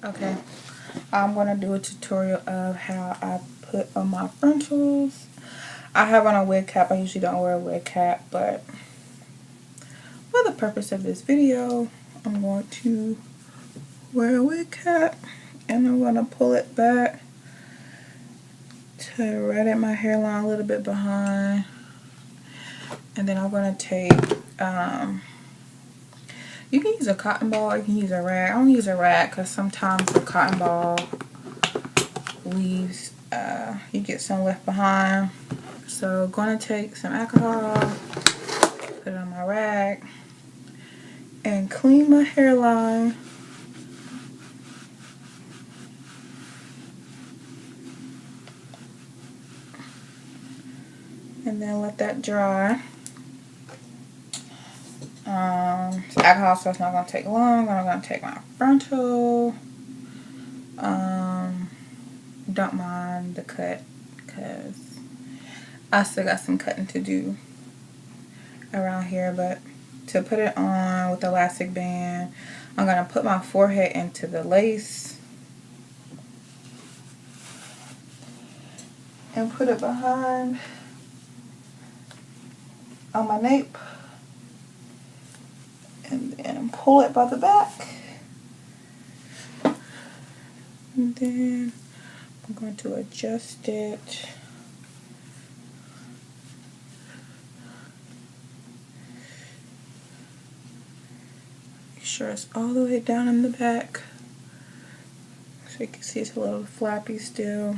Okay, I'm gonna do a tutorial of how I put on my frontals. I have on a wig cap. I usually don't wear a wig cap, but for the purpose of this video, I'm going to wear a wig cap, and I'm gonna pull it back to right at my hairline, a little bit behind, and then I'm gonna take you can use a cotton ball, you can use a rag. I don't use a rag because sometimes the cotton ball leaves, you get some left behind. So going to take some alcohol, put it on my rag, and clean my hairline. And then let that dry. It's alcohol, so it's not going to take long. I'm going to take my frontal. Don't mind the cut because I still got some cutting to do around here, but to put it on with the elastic band, I'm going to put my forehead into the lace and put it behind on my nape, and then pull it by the back, and then I'm going to adjust it. Make sure it's all the way down in the back, so you can see it's a little flappy still.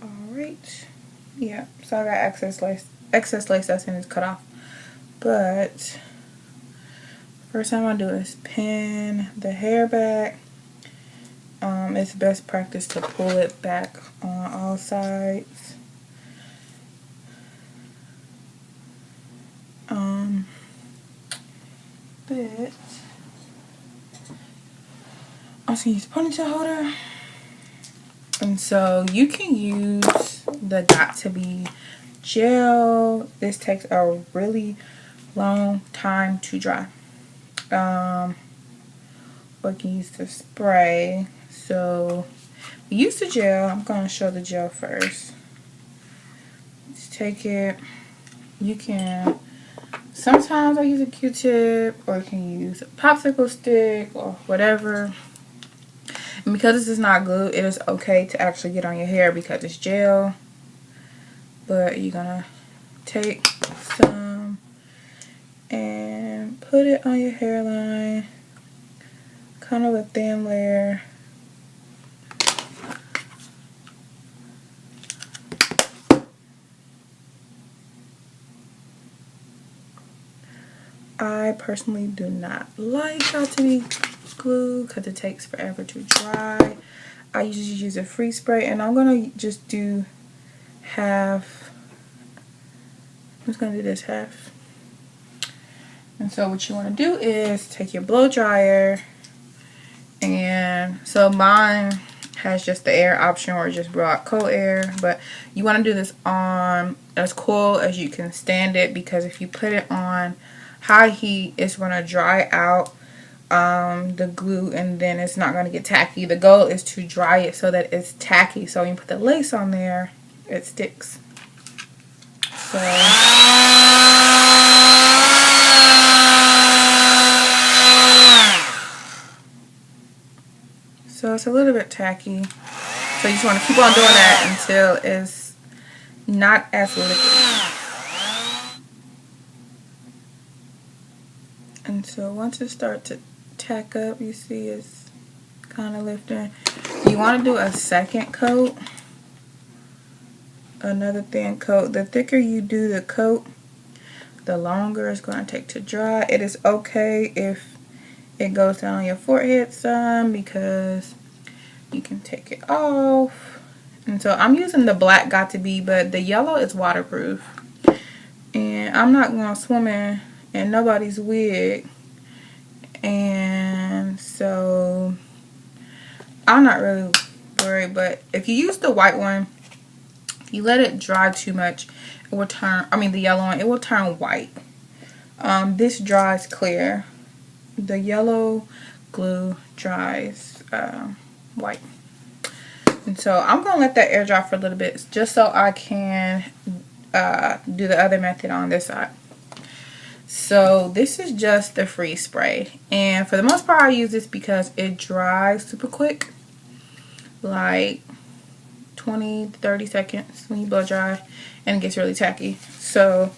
Alright, yeah, so I got excess lace that's in is cut off, but first thing I'm gonna do is pin the hair back. It's best practice to pull it back on all sides. But I'm just gonna use a ponytail holder. And so you can use the Got2B gel. This takes a really long time to dry. Or you can use the spray. So use the gel. I'm going to show the gel first. Just take it. You can, sometimes I use a Q-tip, or you can use a popsicle stick or whatever. And because this is not glue, it is okay to actually get on your hair because it's gel. But you're gonna take some and put it on your hairline, kind of a thin layer. I personally do not like Got2B glue because it takes forever to dry. I usually use a free spray, and I'm gonna just do half. I'm just gonna do this half. And so what you want to do is take your blow dryer, and so mine has just the air option or just broad cold air, but you want to do this on as cool as you can stand it, because if you put it on high heat, it's going to dry out the glue, and then it's not going to get tacky. The goal is to dry it so that it's tacky, so when you put the lace on there, it sticks. So it's a little bit tacky. So you just want to keep on doing that until it's not as liquid. And so once it starts to tack up, you see it's kind of lifting. You want to do a second coat, another thin coat. The thicker you do the coat, the longer it's going to take to dry. It is okay if it goes down on your forehead some, because you can take it off. And so I'm using the black Got2B, but the yellow is waterproof. And I'm not going to swim in nobody's wig. And so I'm not really worried, but if you use the white one, you let it dry too much, it will turn, I mean the yellow one, it will turn white. This dries clear. The yellow glue dries white. And so I'm going to let that air dry for a little bit just so I can do the other method on this side. So this is just the freeze spray, and for the most part I use this because it dries super quick, like 20 to 30 seconds when you blow dry, and it gets really tacky. So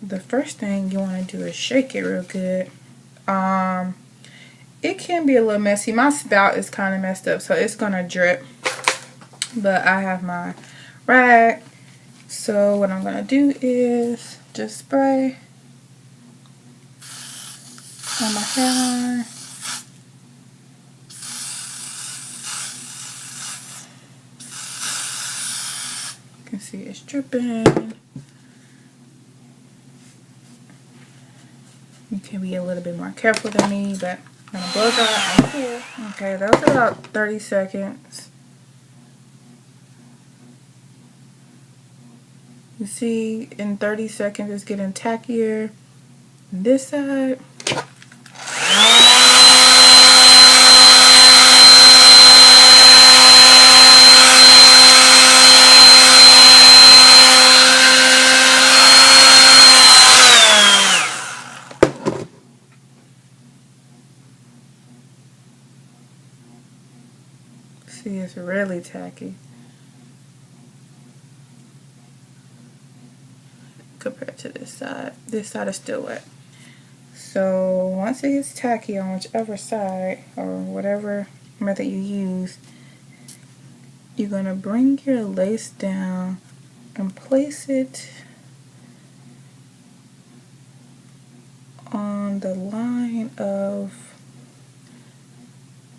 the first thing you want to do is shake it real good. It can be a little messy. My spout is kind of messed up, so it's gonna drip, but I have my rag. So what I'm going to do is just spray on my hairline. You can see it's dripping. You can be a little bit more careful than me, but I'm going to blow dry on here. Okay, that was about 30 seconds. You see, in 30 seconds, it's getting tackier. On this side. See, it's really tacky compared to this side. This side is still wet. So once it gets tacky on whichever side or whatever method you use, you're going to bring your lace down and place it on the line of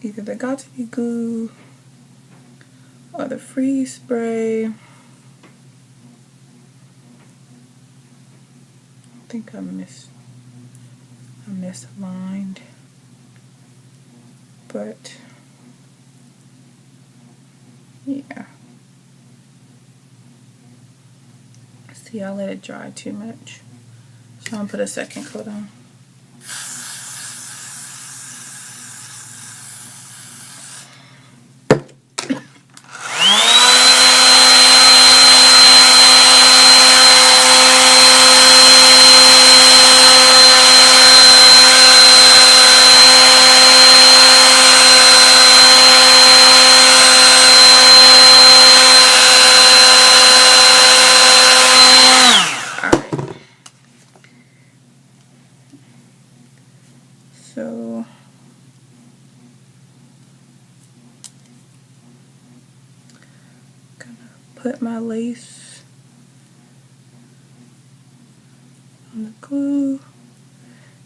either the Got2B glue or the freeze spray. I think I misaligned, but yeah. See, I let it dry too much, so I'm gonna put a second coat on. So gonna put my lace on the glue.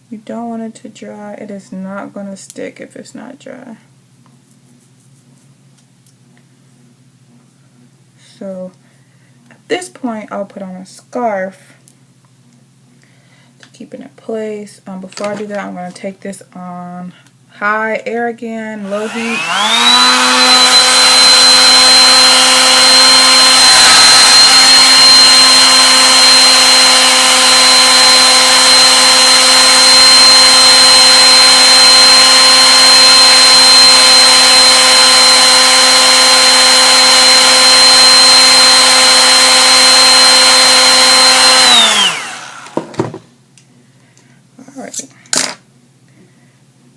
You don't want it to dry. It is not gonna stick if it's not dry. So at this point, I'll put on a scarf to keep it in place. Before I do that, I'm gonna take this on high air again, low heat.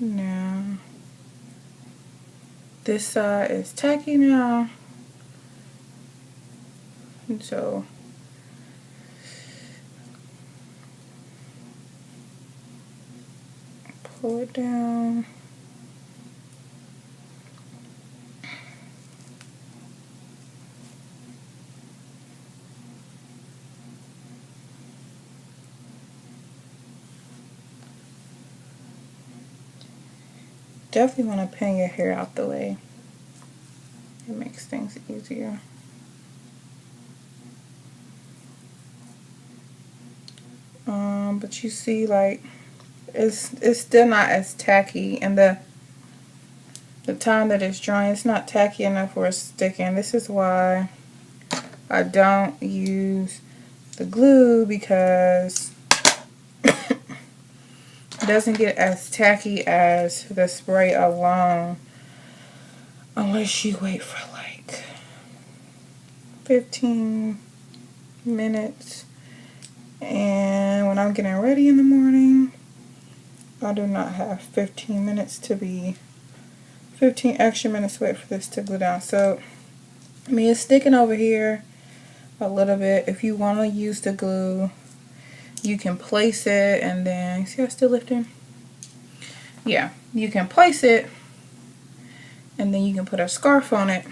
Now, this side is tacky now, and so pull it down. Definitely want to pin your hair out the way. It makes things easier. But you see, like, it's still not as tacky, and the the time that it's drying, it's not tacky enough where it's sticking. This is why I don't use the glue, because it doesn't get as tacky as the spray alone, unless you wait for like 15 minutes. And when I'm getting ready in the morning, I do not have 15 minutes to be 15 extra minutes to wait for this to glue down. So I mean, it's sticking over here a little bit. If you want to use the glue, you can place it, and then see how it's still lifting? Yeah, you can place it, and then you can put a scarf on it.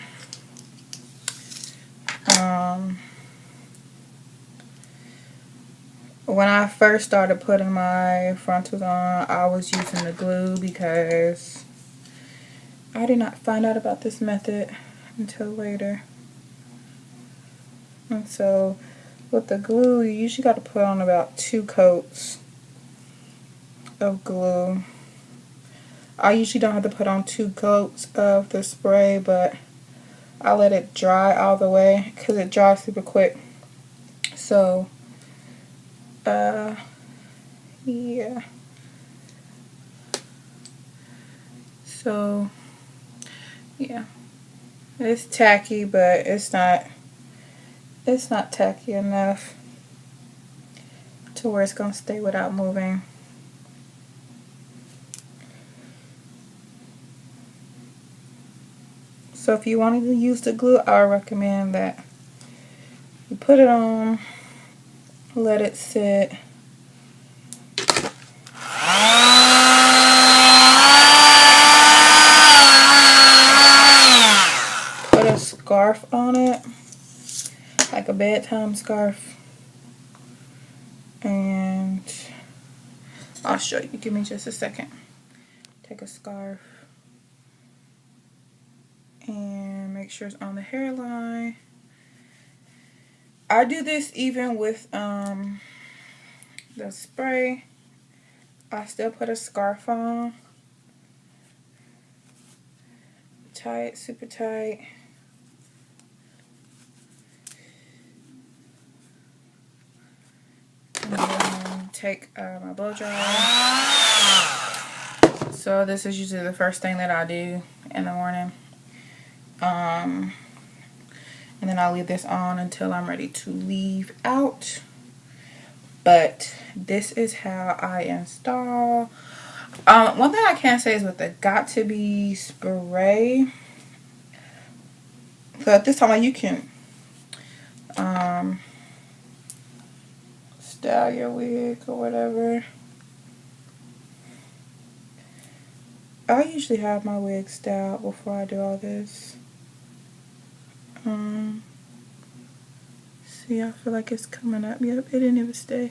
When I first started putting my frontals on, I was using the glue because I did not find out about this method until later. And so with the glue, you usually got to put on about 2 coats of glue. I usually don't have to put on 2 coats of the spray, but I let it dry all the way because it dries super quick. So yeah. So yeah, it's tacky, but it's not tacky enough to where it's gonna stay without moving. So if you wanted to use the glue, I would recommend that you put it on, let it sit. Put a scarf on it, like a bedtime scarf. And I'll show you. Give me just a second. Take a scarf and make sure it's on the hairline. I do this even with the spray. I still put a scarf on. Tight, super tight. And then take my blow dryer. So this is usually the first thing that I do in the morning. And then I'll leave this on until I'm ready to leave out. But this is how I install. One thing I can say is with the Got2B spray. So at this time, you can style your wig or whatever. I usually have my wig styled before I do all this. See, I feel like it's coming up. Yep, it didn't even stay.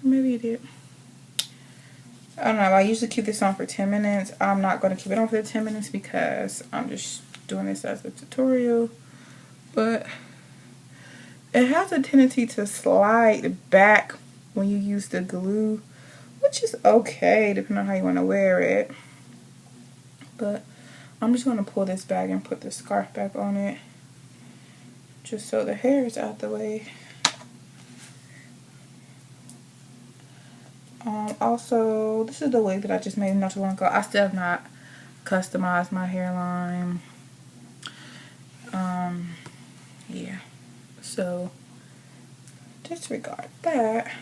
Maybe it did. I don't know. I usually keep this on for 10 minutes. I'm not going to keep it on for the 10 minutes because I'm just doing this as a tutorial. But it has a tendency to slide back when you use the glue, which is okay depending on how you want to wear it. But I'm just going to pull this back and put the scarf back on it, just so the hair is out the way. Also, this is the wig that I just made not too long ago. I still have not customized my hairline. Yeah. So, disregard that.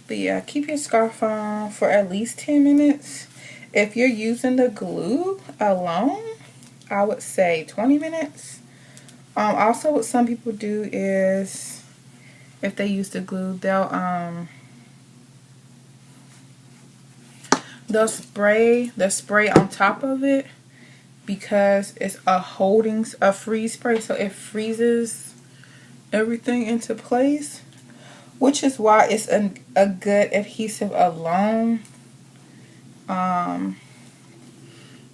But yeah, keep your scarf on for at least 10 minutes. If you're using the glue alone, I would say 20 minutes. Also, what some people do is, if they use the glue, they'll spray the spray on top of it, because it's a freeze spray, so it freezes everything into place, which is why it's a good adhesive alone.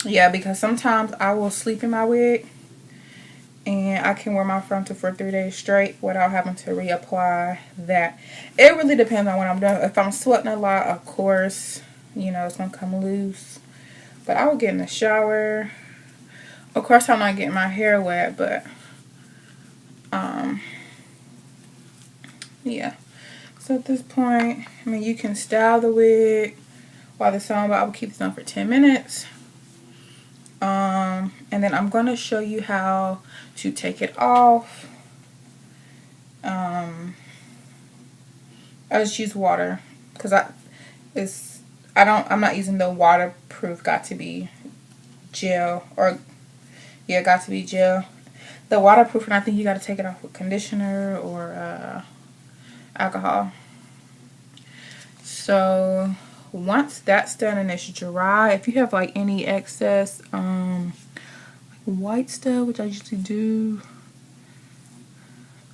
Yeah, because sometimes I will sleep in my wig and I can wear my frontal for 3 days straight without having to reapply that. It really depends on what I'm doing. If I'm sweating a lot, of course, you know, it's gonna come loose. But I will get in the shower. Of course, I'm not getting my hair wet, but yeah. So at this point, I mean, you can style the wig while this on, but I will keep this on for 10 minutes. And then I'm going to show you how to take it off. I just use water because I'm not using the waterproof Got2B gel, or yeah, Got2B gel. The waterproof, and I think you got to take it off with conditioner or alcohol. So once that's done and it's dry, if you have like any excess white stuff, which I usually do,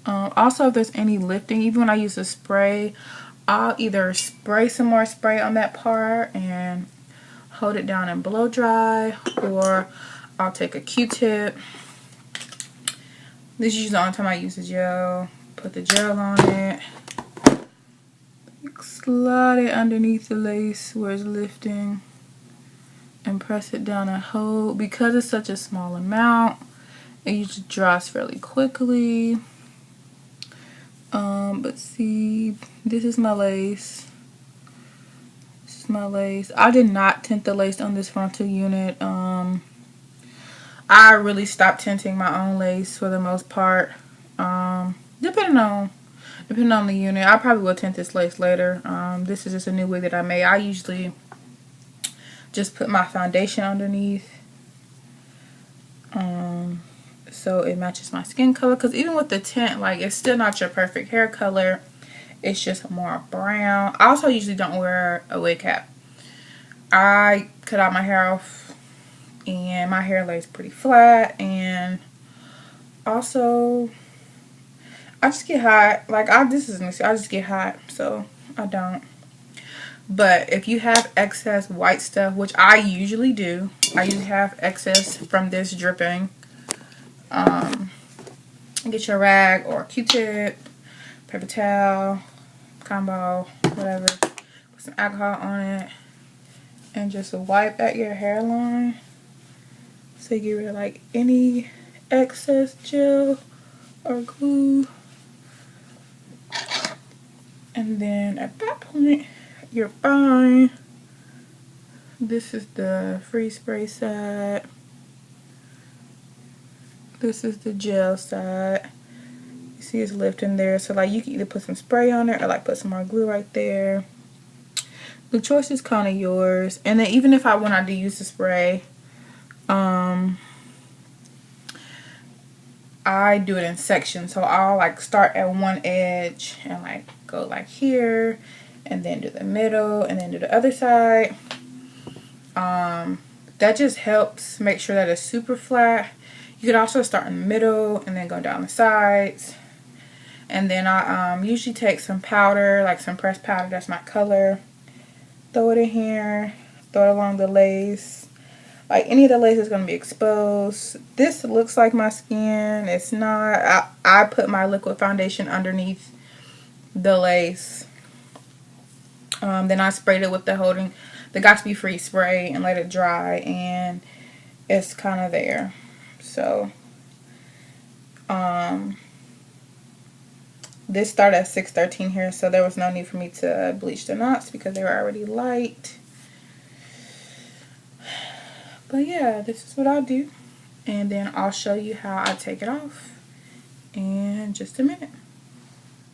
also if there's any lifting, even when I use a spray, I'll either spray some more spray on that part and hold it down and blow dry, or I'll take a Q-tip. This is usually the only time I use the gel. Put the gel on it, slide it underneath the lace where it's lifting, and press it down and hold. Because it's such a small amount, it usually dries fairly quickly. But see, this is my lace. This is my lace. I did not tint the lace on this frontal unit. I really stopped tinting my own lace for the most part. Depending on the unit. I probably will tint this lace later. This is just a new wig that I made. I usually just put my foundation underneath. So it matches my skin color, because even with the tint, like, it's still not your perfect hair color. It's just more brown. I also usually don't wear a wig cap. I cut all my hair off and my hair lays pretty flat, and also I just get hot. Like, I just get hot, so I don't. But if you have excess white stuff, which I usually do, I usually have excess from this dripping, get your rag or Q-tip, paper towel, combo, whatever, put some alcohol on it, and just wipe at your hairline so you get rid of like any excess gel or glue. And then at that point, you're fine. This is the free spray side. This is the gel side. You see it's lifting there. So like, you can either put some spray on it or like put some more glue right there. The choice is kind of yours. And then even if when I do use the spray, I do it in sections. So I'll like start at one edge and like go like here, and then do the middle, and then do the other side. That just helps make sure that it's super flat. You could also start in the middle and then go down the sides. And then I usually take some powder, like some pressed powder, that's my color. Throw it in here, throw it along the lace. Like, any of the lace is going to be exposed. This looks like my skin. It's not. I put my liquid foundation underneath the lace. Then I sprayed it with the Got2B free spray and let it dry, and it's kind of there. So this started at 6:13 here, so there was no need for me to bleach the knots because they were already light. But yeah, this is what I'll do, and then I'll show you how I take it off in just a minute.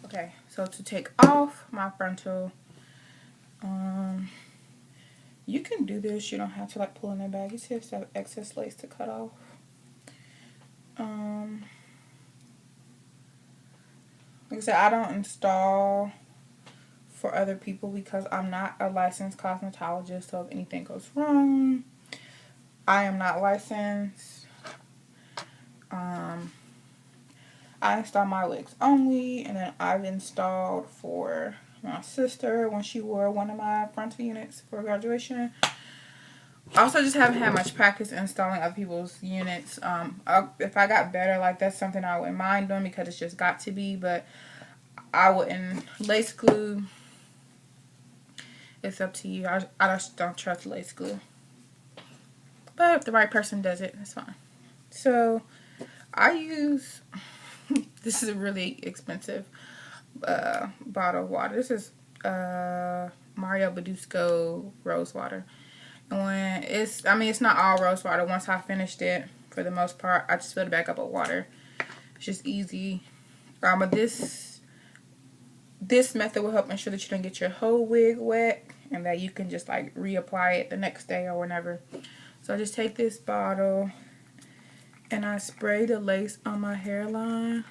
Okay, so to take off my frontal, you can do this. You don't have to like pull in the bag. You just have excess lace to cut off. Like I said, I don't install for other people because I'm not a licensed cosmetologist. So if anything goes wrong, I am not licensed. I install my wigs only, and then I've installed for my sister when she wore one of my frontal units for graduation. I also just haven't had much practice installing other people's units. If I got better, like, that's something I wouldn't mind doing because it's just Got2B, but I wouldn't. Lace glue, it's up to you. I just don't trust lace glue. But if the right person does it, that's fine. So I use, this is a really expensive bottle of water. This is Mario Badusco rose water. And when it's, I mean, it's not all rose water. Once I finished it, for the most part, I just filled it back up with water. It's just easy. But this method will help ensure that you don't get your whole wig wet, and that you can just like reapply it the next day or whenever. So I just take this bottle and I spray the lace on my hairline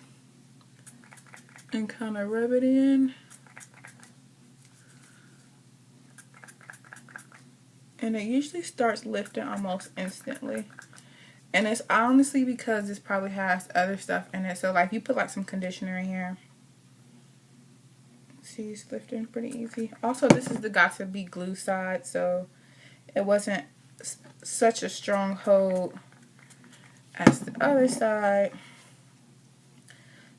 and kind of rub it in. And it usually starts lifting almost instantly. And it's honestly because this probably has other stuff in it. So like you put like some conditioner in here. See, it's lifting pretty easy. Also, this is the Got2B glue side, so it wasn't such a strong hold as the other side.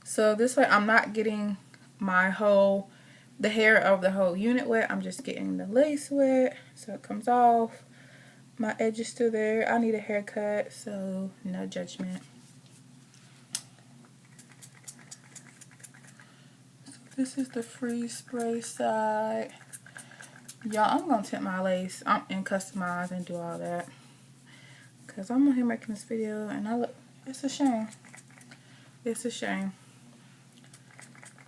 So this way I'm not getting the hair of the whole unit wet. I'm just getting the lace wet, so it comes off. My edge is still there. I need a haircut, so no judgment. So this is the free spray side. Y'all, I'm gonna tint my lace and customize and do all that, because I'm on here making this video and it's a shame. It's a shame.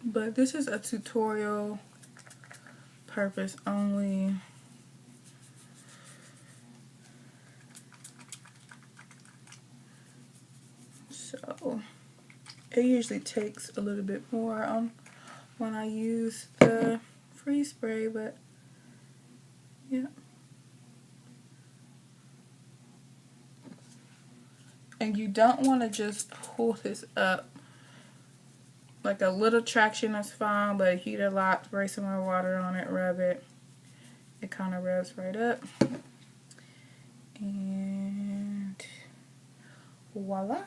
But this is a tutorial purpose only. So it usually takes a little bit more when I use the free spray, but yeah. And you don't want to just pull this up. Like a little traction is fine, but if you get a lot, spray some more water on it, rub it. It kind of rubs right up. And voila.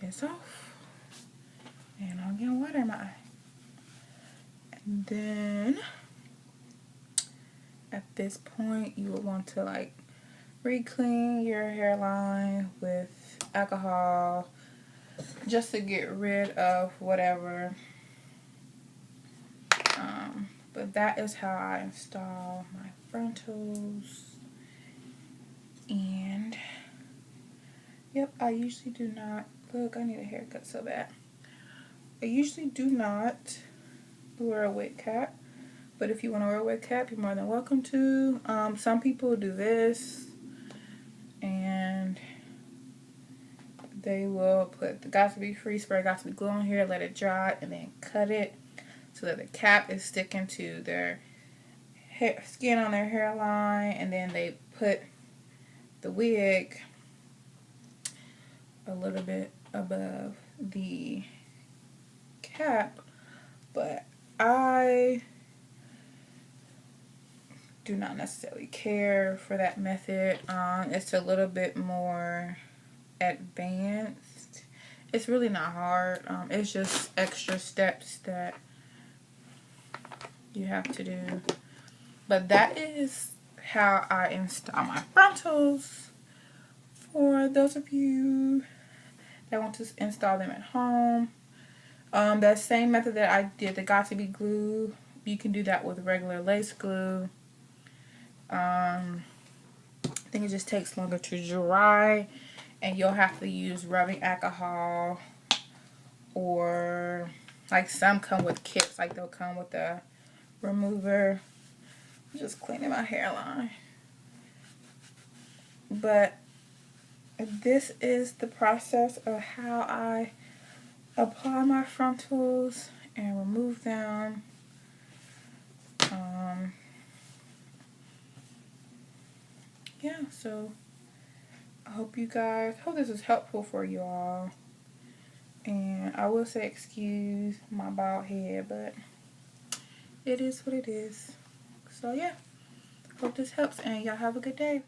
It's off. And I'm getting water in my eye. And then at this point you will want to like re-clean your hairline with alcohol just to get rid of whatever. But that is how I install my frontals. And yep, I usually do not, look, I need a haircut so bad. I usually do not wear a wig cap, but if you want to wear a wig cap, you're more than welcome to. Some people do this, and they will put the Got2B free spray, Got2B glue on here, let it dry, and then cut it so that the cap is sticking to their skin on their hairline, and then they put the wig a little bit above the cap. But I do not necessarily care for that method. It's a little bit more advanced. It's really not hard. It's just extra steps that you have to do. But that is how I install my frontals. For those of you that want to install them at home, that same method that I did, the Got2B glue, you can do that with regular lace glue. I think it just takes longer to dry, and you'll have to use rubbing alcohol, or like some come with kits, like they'll come with a remover. I'm just cleaning my hairline. But this is the process of how I apply my frontals and remove them. Yeah, so I hope this was helpful for you all. And I will say excuse my bald head, but it is what it is. So yeah, hope this helps, and y'all have a good day.